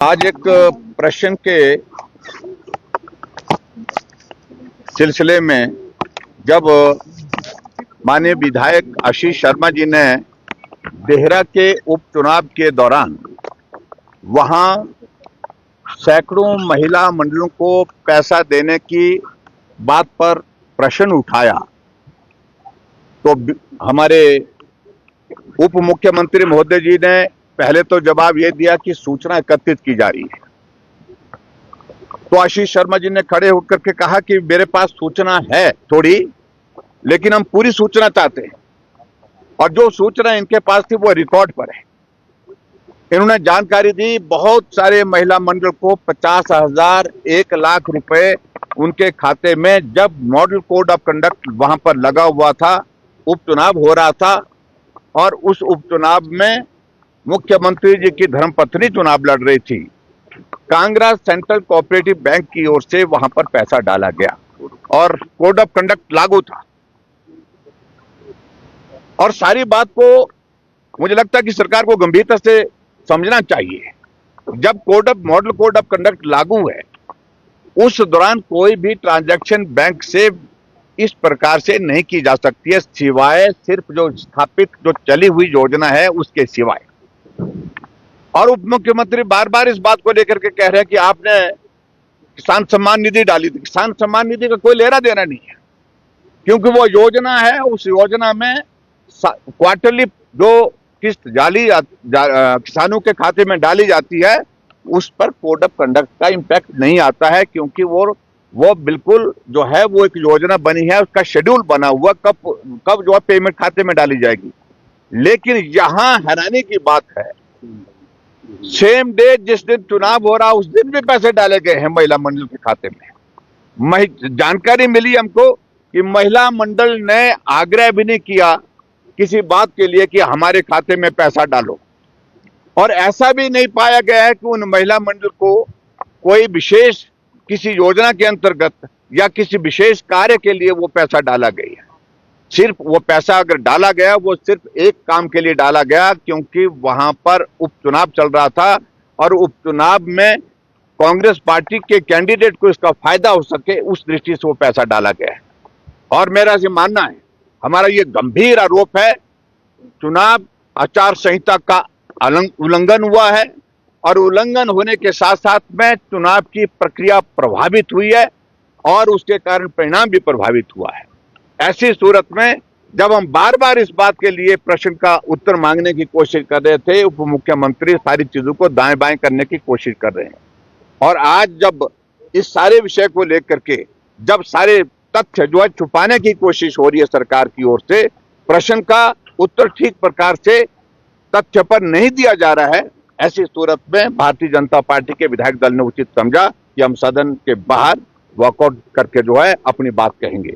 आज एक प्रश्न के सिलसिले में जब माननीय विधायक आशीष शर्मा जी ने देहरा के उपचुनाव के दौरान वहां सैकड़ों महिला मंडलों को पैसा देने की बात पर प्रश्न उठाया तो हमारे उप मुख्यमंत्री महोदय जी ने पहले तो जवाब ये दिया कि सूचना एकत्रित की जा रही है। तो आशीष शर्मा जी ने खड़े होकर के कहा कि मेरे पास सूचना है थोड़ी, लेकिन हम पूरी सूचना चाहते हैं और जो सूचना इनके पास थी वो रिकॉर्ड पर है। इन्होंने जानकारी दी बहुत सारे महिला मंडल को 50,000 1 लाख रुपए उनके खाते में, जब मॉडल कोड ऑफ कंडक्ट वहां पर लगा हुआ था, उपचुनाव हो रहा था और उस उपचुनाव में मुख्यमंत्री जी की धर्मपत्नी चुनाव लड़ रही थी। कांगड़ा सेंट्रल कोऑपरेटिव बैंक की ओर से वहां पर पैसा डाला गया और कोड ऑफ कंडक्ट लागू था। और सारी बात को मुझे लगता है कि सरकार को गंभीरता से समझना चाहिए। जब मॉडल कोड ऑफ कंडक्ट लागू है, उस दौरान कोई भी ट्रांजैक्शन बैंक से इस प्रकार से नहीं की जा सकती है, सिवाय सिर्फ जो स्थापित जो चली हुई योजना है उसके सिवाय। और उप मुख्यमंत्री बार बार इस बात को लेकर के कह रहे हैं कि आपने किसान सम्मान निधि डाली थी। किसान सम्मान निधि का कोई लेना देना नहीं है, क्योंकि वो योजना है, उस योजना में क्वार्टरली जो किस्त किसानों के खाते में डाली जाती है उस पर कोड ऑफ कंडक्ट का इंपैक्ट नहीं आता है, क्योंकि वो बिल्कुल जो है वो एक योजना बनी है, उसका शेड्यूल बना हुआ कब जो है पेमेंट खाते में डाली जाएगी। लेकिन यहां हैरानी की बात है, सेम डे जिस दिन चुनाव हो रहा उस दिन भी पैसे डाले गए हैं महिला मंडल के खाते में। जानकारी मिली हमको कि महिला मंडल ने आग्रह भी नहीं किया किसी बात के लिए कि हमारे खाते में पैसा डालो, और ऐसा भी नहीं पाया गया है कि उन महिला मंडल को कोई विशेष किसी योजना के अंतर्गत या किसी विशेष कार्य के लिए वो पैसा डाला गया है। सिर्फ वो पैसा अगर डाला गया वो सिर्फ एक काम के लिए डाला गया, क्योंकि वहां पर उपचुनाव चल रहा था और उपचुनाव में कांग्रेस पार्टी के कैंडिडेट को इसका फायदा हो सके, उस दृष्टि से वो पैसा डाला गया है। और मेरा ये मानना है, हमारा ये गंभीर आरोप है, चुनाव आचार संहिता का उल्लंघन हुआ है और उल्लंघन होने के साथ साथ में चुनाव की प्रक्रिया प्रभावित हुई है और उसके कारण परिणाम भी प्रभावित हुआ है। ऐसी सूरत में जब हम बार बार इस बात के लिए प्रश्न का उत्तर मांगने की कोशिश कर रहे थे, उप मुख्यमंत्री सारी चीजों को दाएं बाएं करने की कोशिश कर रहे हैं। और आज जब इस सारे विषय को लेकर के जब सारे तथ्य जो है छुपाने की कोशिश हो रही है सरकार की ओर से, प्रश्न का उत्तर ठीक प्रकार से तथ्य पर नहीं दिया जा रहा है, ऐसी सूरत में भारतीय जनता पार्टी के विधायक दल ने उचित समझा कि हम सदन के बाहर वॉकआउट करके जो है अपनी बात कहेंगे।